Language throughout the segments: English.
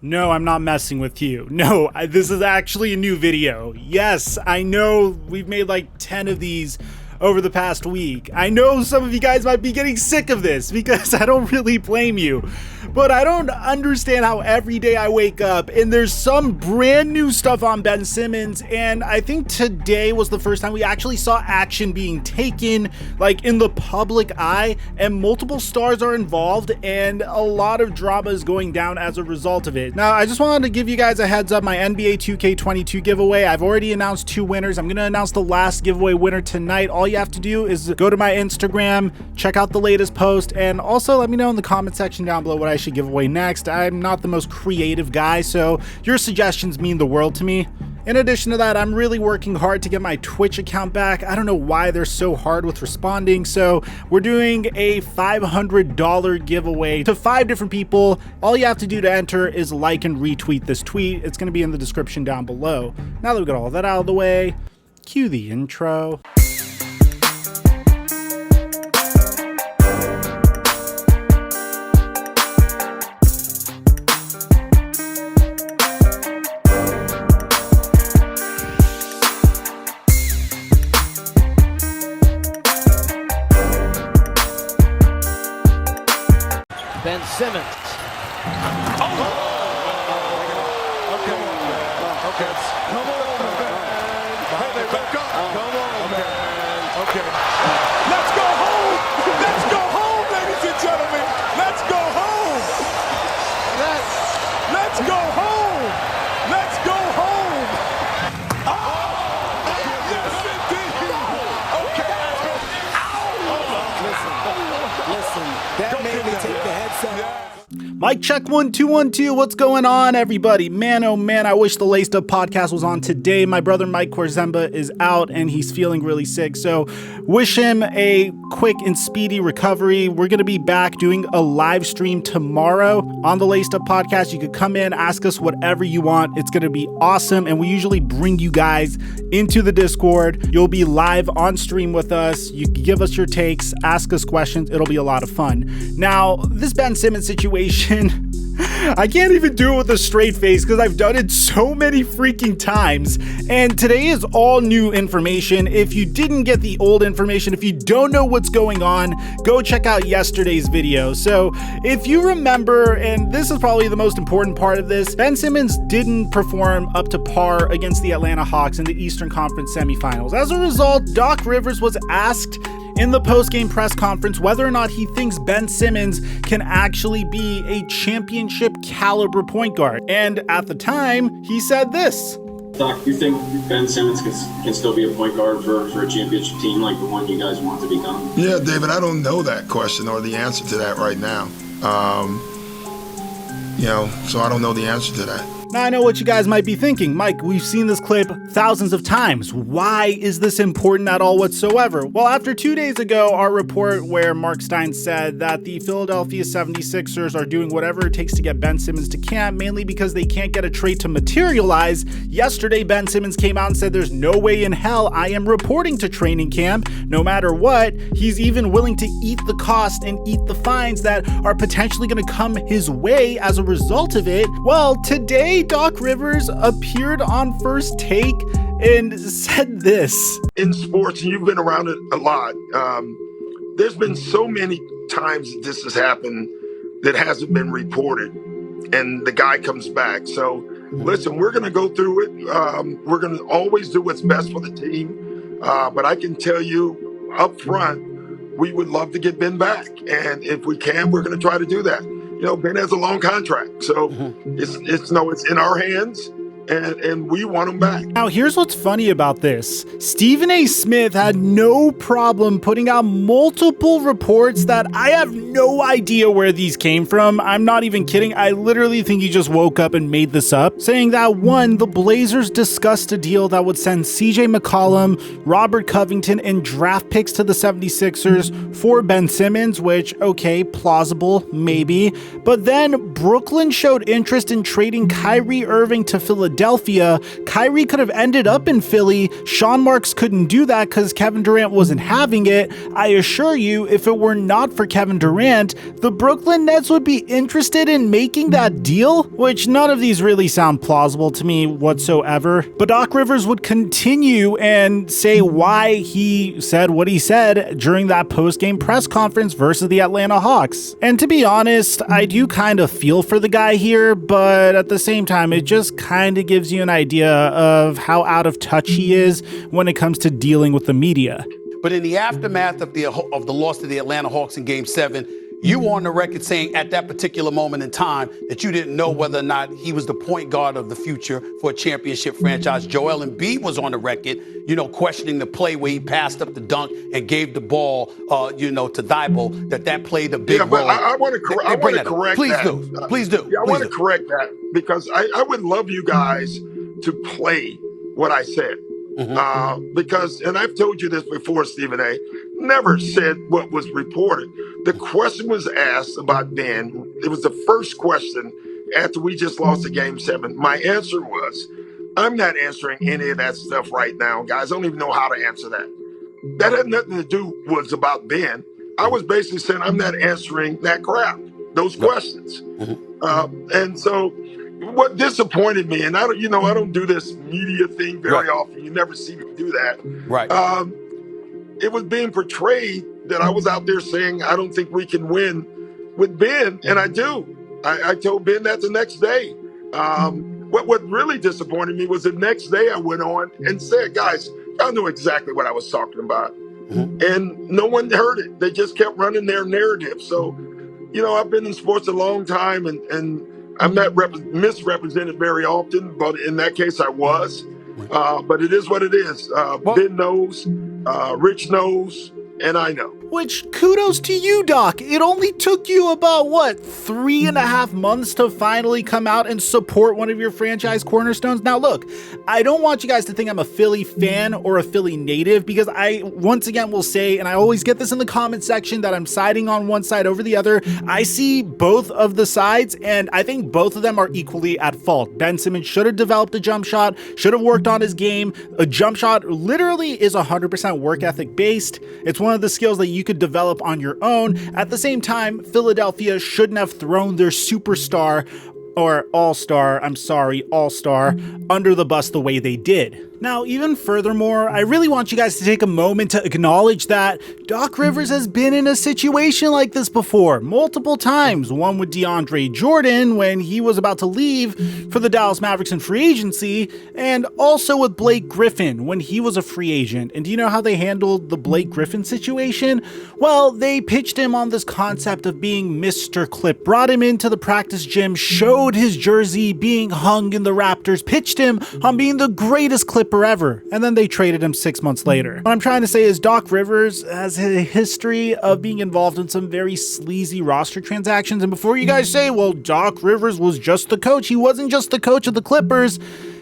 No, I'm not messing with you. No, this is actually a new video. Yes, I know we've made like 10 of these over the past week. I know some of you guys might be getting sick of this because I don't really blame you. But I don't understand how every day I wake up and there's some brand new stuff on Ben Simmons, and I think today was the first time we actually saw action being taken like in the public eye, and multiple stars are involved and a lot of drama is going down as a result of it. Now, I just wanted to give you guys a heads up, my NBA 2K22 giveaway, I've already announced 2 winners. I'm going to announce the last giveaway winner tonight. All you have to do is go to my Instagram, check out the latest post, and also let me know in the comment section down below what I should give away next. I'm not the most creative guy, so your suggestions mean the world to me. In addition to that, I'm really working hard to get my Twitch account back. I don't know why they're so hard with responding, so we're doing a $500 giveaway to 5 different people. All you have to do to enter is like and retweet this tweet. It's going to be in the description down below. Now that we got all that out of the way, cue the intro. Ben Simmons. Oh! Okay. Come on, man. Hey, they back up. Come on, man. Okay. Let's go home. Let's go home, ladies and gentlemen. Let's go home. Let's go home. Let's go home. Oh! Yes, indeed. Okay. Listen, that made me take the headset off. Mic check 1 2 1 2. What's going on, everybody? Man, oh man, I wish the Laced Up podcast was on today. My brother Mike Korzemba is out and he's feeling really sick, so wish him a quick and speedy recovery. We're gonna be back doing a live stream tomorrow on the Laced Up podcast. You could come in, ask us whatever you want. It's gonna be awesome, and we usually bring you guys into the Discord. You'll be live on stream with us. You can give us your takes, ask us questions. It'll be a lot of fun. Now, this Ben Simmons situation, I can't even do it with a straight face because I've done it so many freaking times. And today is all new information. If you didn't get the old information, if you don't know what's going on, go check out yesterday's video. So if you remember, and this is probably the most important part of this, Ben Simmons didn't perform up to par against the Atlanta Hawks in the Eastern Conference semifinals. As a result, Doc Rivers was asked in the post-game press conference whether or not he thinks Ben Simmons can actually be a championship caliber point guard. And at the time, he said this. Doc, you think Ben Simmons can still be a point guard for a championship team like the one you guys want to become? Yeah, David, I don't know that question or the answer to that right now. So I don't know the answer to that. Now, I know what you guys might be thinking. Mike, we've seen this clip thousands of times. Why is this important at all whatsoever? Well, after 2 days ago, our report where Mark Stein said that the Philadelphia 76ers are doing whatever it takes to get Ben Simmons to camp, mainly because they can't get a trade to materialize. Yesterday, Ben Simmons came out and said there's no way in hell I am reporting to training camp, no matter what. He's even willing to eat the cost and eat the fines that are potentially going to come his way as a result of it. Well, today, Doc Rivers appeared on First Take and said this. In sports, and you've been around it a lot, there's been so many times that this has happened that hasn't been reported, and the guy comes back. So listen, we're going to go through it. We're going to always do what's best for the team. But I can tell you up front, we would love to get Ben back. And if we can, we're going to try to do that. Ben has a long contract, so it's in our hands, and we want him back. Now, here's what's funny about this. Stephen A. Smith had no problem putting out multiple reports that I have no idea where these came from. I'm not even kidding. I literally think he just woke up and made this up, saying that 1, the Blazers discussed a deal that would send CJ McCollum, Robert Covington, and draft picks to the 76ers for Ben Simmons, which, okay, plausible, maybe. But then Brooklyn showed interest in trading Kyrie Irving to Philadelphia Philadelphia, Kyrie could have ended up in Philly. Sean Marks couldn't do that because Kevin Durant wasn't having it. I assure you, if it were not for Kevin Durant, the Brooklyn Nets would be interested in making that deal, which none of these really sound plausible to me whatsoever. But Doc Rivers would continue and say why he said what he said during that post-game press conference versus the Atlanta Hawks. And to be honest, I do kind of feel for the guy here, but at the same time, it just kind of gives you an idea of how out of touch he is when it comes to dealing with the media. But in the aftermath of the loss to the Atlanta Hawks in Game 7, you were on the record saying at that particular moment in time that you didn't know whether or not he was the point guard of the future for a championship franchise. Joel Embiid was on the record, questioning the play where he passed up the dunk and gave the ball, to Thibault, that played a big role. But I want to correct Please that. Please do. Yeah, I want to correct that because I would love you guys to play what I said. Because, and I've told you this before, Stephen A., never said what was reported. The question was asked about Ben. It was the first question after we just lost the Game 7. My answer was, I'm not answering any of that stuff right now, guys. I don't even know how to answer that. That had nothing to do was about Ben. I was basically saying I'm not answering that crap, those questions. And so what disappointed me, and I don't do this media thing very often. You never see me do that. Right. It was being portrayed that I was out there saying, I don't think we can win with Ben. And I do. I told Ben that the next day. What really disappointed me was the next day I went on and said, guys, y'all knew exactly what I was talking about. And no one heard it. They just kept running their narrative. So, I've been in sports a long time and I'm not misrepresented very often, but in that case I was. But it is what it is. Ben knows, Rich knows, and I know. Which, kudos to you, Doc. It only took you about, 3.5 months to finally come out and support one of your franchise cornerstones? Now, look, I don't want you guys to think I'm a Philly fan or a Philly native, because I, once again, will say, and I always get this in the comment section, that I'm siding on one side over the other. I see both of the sides, and I think both of them are equally at fault. Ben Simmons should have developed a jump shot, should have worked on his game. A jump shot literally is 100% work ethic based. It's one of the skills that you could develop on your own. At the same time, Philadelphia shouldn't have thrown their superstar or all-star under the bus the way they did. Now, even furthermore, I really want you guys to take a moment to acknowledge that Doc Rivers has been in a situation like this before, multiple times. One with DeAndre Jordan when he was about to leave for the Dallas Mavericks in free agency, and also with Blake Griffin when he was a free agent. And do you know how they handled the Blake Griffin situation? Well, they pitched him on this concept of being Mr. Clip, brought him into the practice gym, showed his jersey being hung in the Raptors, pitched him on being the greatest Clipper ever, and then they traded him 6 months later. What I'm trying to say is Doc Rivers has a history of being involved in some very sleazy roster transactions, and before you guys say, well, Doc Rivers was just the coach, he wasn't just the coach of the Clippers.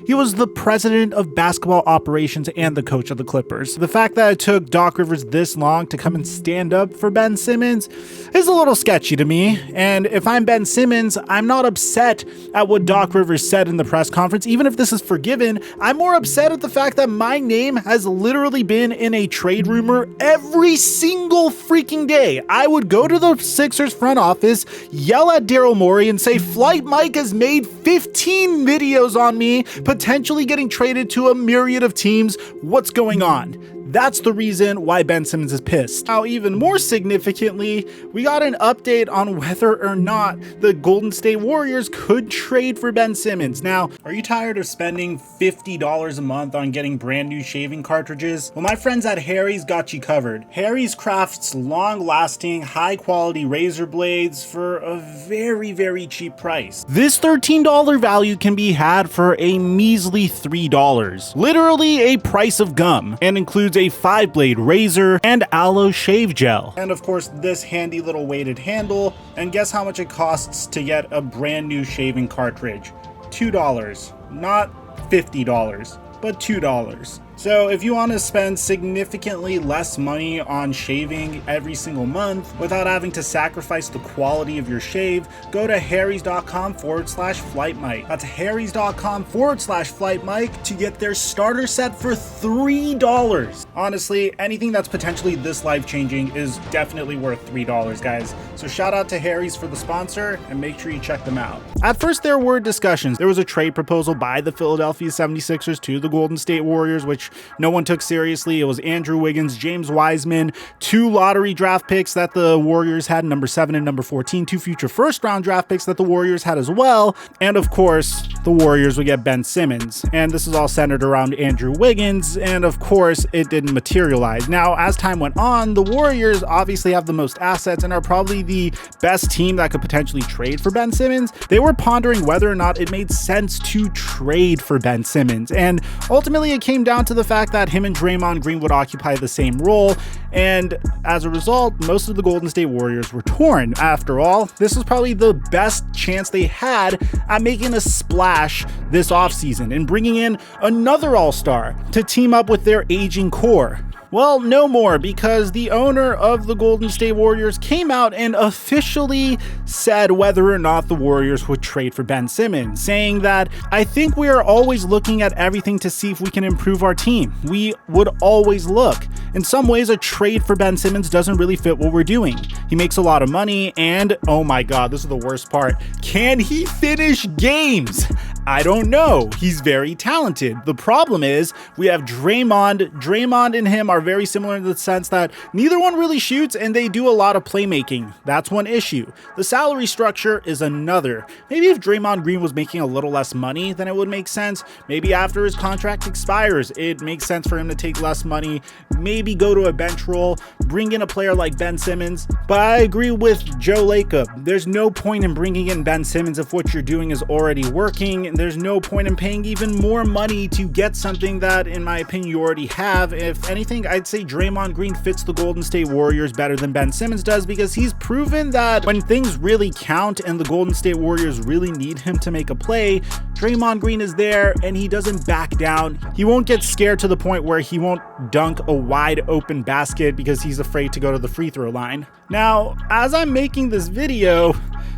He was the president of basketball operations and the coach of the Clippers. The fact that it took Doc Rivers this long to come and stand up for Ben Simmons is a little sketchy to me. And if I'm Ben Simmons, I'm not upset at what Doc Rivers said in the press conference. Even if this is forgiven, I'm more upset at the fact that my name has literally been in a trade rumor every single freaking day. I would go to the Sixers front office, yell at Daryl Morey and say, TheFlightMike has made 15 videos on me, potentially getting traded to a myriad of teams. What's going on? That's the reason why Ben Simmons is pissed. Now, even more significantly, we got an update on whether or not the Golden State Warriors could trade for Ben Simmons. Now, are you tired of spending $50 a month on getting brand new shaving cartridges? Well, my friends at Harry's got you covered. Harry's crafts long-lasting, high-quality razor blades for a very, very cheap price. This $13 value can be had for a measly $3. Literally a price of gum, and includes a 5-blade razor and aloe shave gel. And of course, this handy little weighted handle. And guess how much it costs to get a brand new shaving cartridge? $2. Not $50, but $2. So if you want to spend significantly less money on shaving every single month without having to sacrifice the quality of your shave, go to harrys.com/FlightMike. That's harrys.com/FlightMike to get their starter set for $3. Honestly, anything that's potentially this life-changing is definitely worth $3, guys. So shout out to Harry's for the sponsor, and make sure you check them out. At first, there were discussions. There was a trade proposal by the Philadelphia 76ers to the Golden State Warriors, which no one took seriously. It was Andrew Wiggins, James Wiseman, 2 lottery draft picks that the Warriors had, number 7 and number 14, 2 future first-round draft picks that the Warriors had as well, and of course, the Warriors would get Ben Simmons. And this is all centered around Andrew Wiggins, and of course, it didn't materialize. Now, as time went on, the Warriors obviously have the most assets and are probably the best team that could potentially trade for Ben Simmons. They were pondering whether or not it made sense to trade for Ben Simmons, and ultimately it came down to the fact that him and Draymond Green would occupy the same role, and as a result, most of the Golden State Warriors were torn. After all, this was probably the best chance they had at making a splash this offseason and bringing in another all-star to team up with their aging core. Well, no more, because the owner of the Golden State Warriors came out and officially said whether or not the Warriors would trade for Ben Simmons, saying that, "I think we are always looking at everything to see if we can improve our team. We would always look. In some ways, a trade for Ben Simmons doesn't really fit what we're doing. He makes a lot of money, and oh my God, this is the worst part. Can he finish games? I don't know. He's very talented. The problem is we have Draymond. Draymond and him are very similar in the sense that neither one really shoots and they do a lot of playmaking. That's one issue. The salary structure is another. Maybe if Draymond Green was making a little less money, then it would make sense. Maybe after his contract expires, it makes sense for him to take less money, maybe go to a bench role, bring in a player like Ben Simmons. But I agree with Joe Lacob. There's no point in bringing in Ben Simmons if what you're doing is already working. There's no point in paying even more money to get something that, in my opinion, you already have. If anything, I'd say Draymond Green fits the Golden State Warriors better than Ben Simmons does, because he's proven that when things really count and the Golden State Warriors really need him to make a play, Draymond Green is there and he doesn't back down. He won't get scared to the point where he won't dunk a wide open basket because he's afraid to go to the free throw line. Now, as I'm making this video,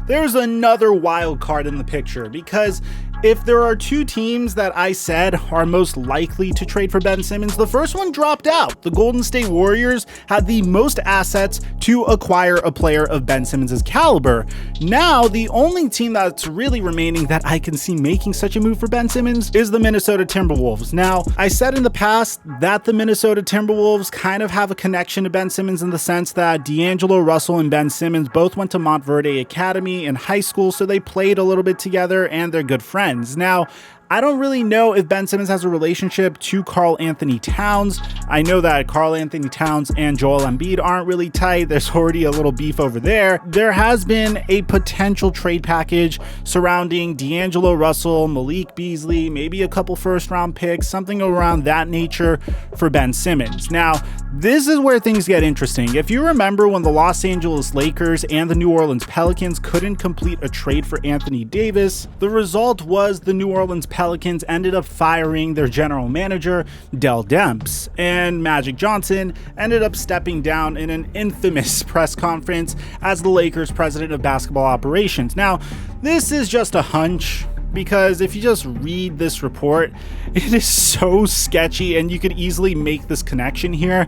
there's another wild card in the picture, because if there are 2 teams that I said are most likely to trade for Ben Simmons, the first one dropped out. The Golden State Warriors had the most assets to acquire a player of Ben Simmons' caliber. Now, the only team that's really remaining that I can see making such a move for Ben Simmons is the Minnesota Timberwolves. Now, I said in the past that the Minnesota Timberwolves kind of have a connection to Ben Simmons in the sense that D'Angelo Russell and Ben Simmons both went to Montverde Academy in high school, so they played a little bit together and they're good friends. Now, I don't really know if Ben Simmons has a relationship to Karl Anthony Towns. I know that Karl Anthony Towns and Joel Embiid aren't really tight. There's already a little beef over there. There has been a potential trade package surrounding D'Angelo Russell, Malik Beasley, maybe a couple first-round picks, something around that nature for Ben Simmons. Now, this is where things get interesting. If you remember when the Los Angeles Lakers and the New Orleans Pelicans couldn't complete a trade for Anthony Davis, the result was the New Orleans Pelicans ended up firing their general manager, Dell Demps, and Magic Johnson ended up stepping down in an infamous press conference as the Lakers' president of basketball operations. Now, this is just a hunch, because if you just read this report, it is so sketchy and you could easily make this connection here.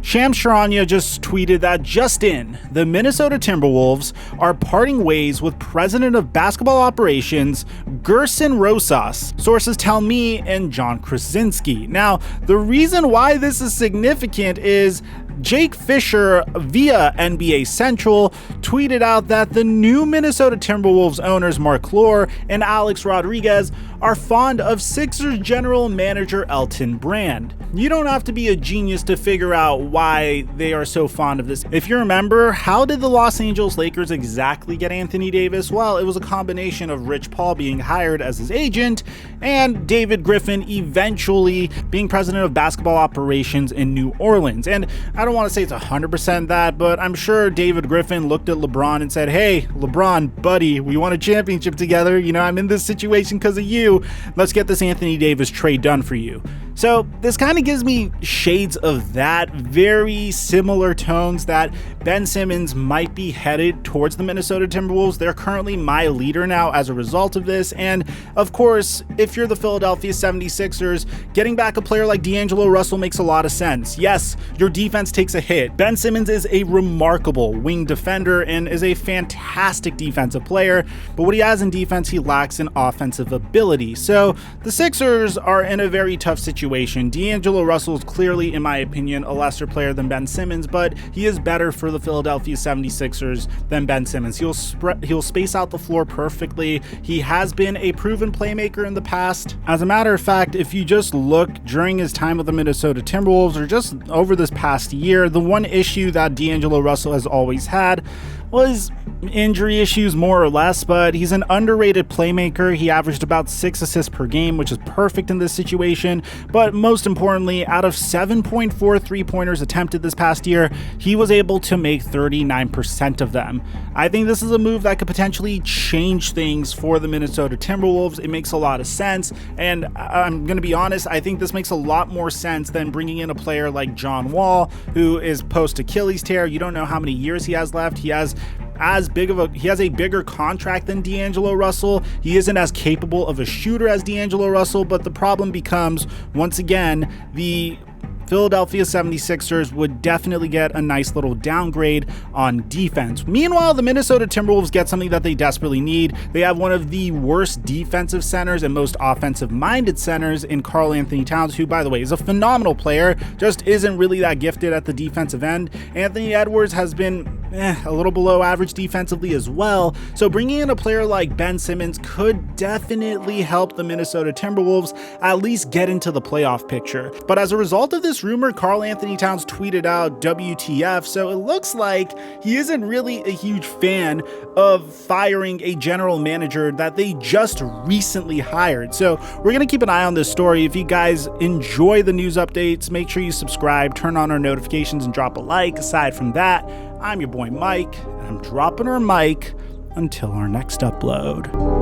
Shams Charania just tweeted that just in, the Minnesota Timberwolves are parting ways with president of basketball operations, Gerson Rosas, sources tell me, and John Krasinski. Now, the reason why this is significant is Jake Fisher via NBA Central tweeted out that the new Minnesota Timberwolves owners Mark Lore and Alex Rodriguez are fond of Sixers general manager Elton Brand. You don't have to be a genius to figure out why they are so fond of this. If you remember, how did the Los Angeles Lakers exactly get Anthony Davis? Well, it was a combination of Rich Paul being hired as his agent and David Griffin eventually being president of basketball operations in New Orleans. And I don't want to say it's 100% that, but I'm sure David Griffin looked at LeBron and said, "Hey, LeBron, buddy, we won a championship together. You know, I'm in this situation because of you. Let's get this Anthony Davis trade done for you." So this kind of gives me shades of that, very similar tones that Ben Simmons might be headed towards the Minnesota Timberwolves. They're currently my leader now as a result of this. And of course, if you're the Philadelphia 76ers, getting back a player like D'Angelo Russell makes a lot of sense. Yes, your defense takes a hit. Ben Simmons is a remarkable wing defender and is a fantastic defensive player, but what he has in defense, he lacks in offensive ability. So the Sixers are in a very tough situation. D'Angelo Russell is clearly, in my opinion, a lesser player than Ben Simmons, but he is better for the Philadelphia 76ers than Ben Simmons. He'll space out the floor perfectly. He has been a proven playmaker in the past. As a matter of fact, if you just look during his time with the Minnesota Timberwolves or just over this past year, the one issue that D'Angelo Russell has always had was injury issues, more or less, but he's an underrated playmaker. He averaged about 6 assists per game, which is perfect in this situation. But most importantly, out of 7.4 3-pointers attempted this past year, he was able to make 39% of them. I think this is a move that could potentially change things for the Minnesota Timberwolves. It makes a lot of sense, and I'm going to be honest, I think this makes a lot more sense than bringing in a player like John Wall, who is post-Achilles tear. You don't know how many years he has left. He has a bigger contract than D'Angelo Russell. He isn't as capable of a shooter as D'Angelo Russell, but the problem becomes, once again, the Philadelphia 76ers would definitely get a nice little downgrade on defense. Meanwhile, the Minnesota Timberwolves get something that they desperately need. They have one of the worst defensive centers and most offensive-minded centers in Karl Anthony Towns, who, by the way, is a phenomenal player, just isn't really that gifted at the defensive end. Anthony Edwards has been a little below average defensively as well. So bringing in a player like Ben Simmons could definitely help the Minnesota Timberwolves at least get into the playoff picture. But as a result of this rumor, Karl Anthony Towns tweeted out WTF, so it looks like he isn't really a huge fan of firing a general manager that they just recently hired. So we're going to keep an eye on this story. If you guys enjoy the news updates, make sure you subscribe, turn on our notifications, and drop a like. Aside from that, I'm your boy Mike, and I'm dropping our mic until our next upload.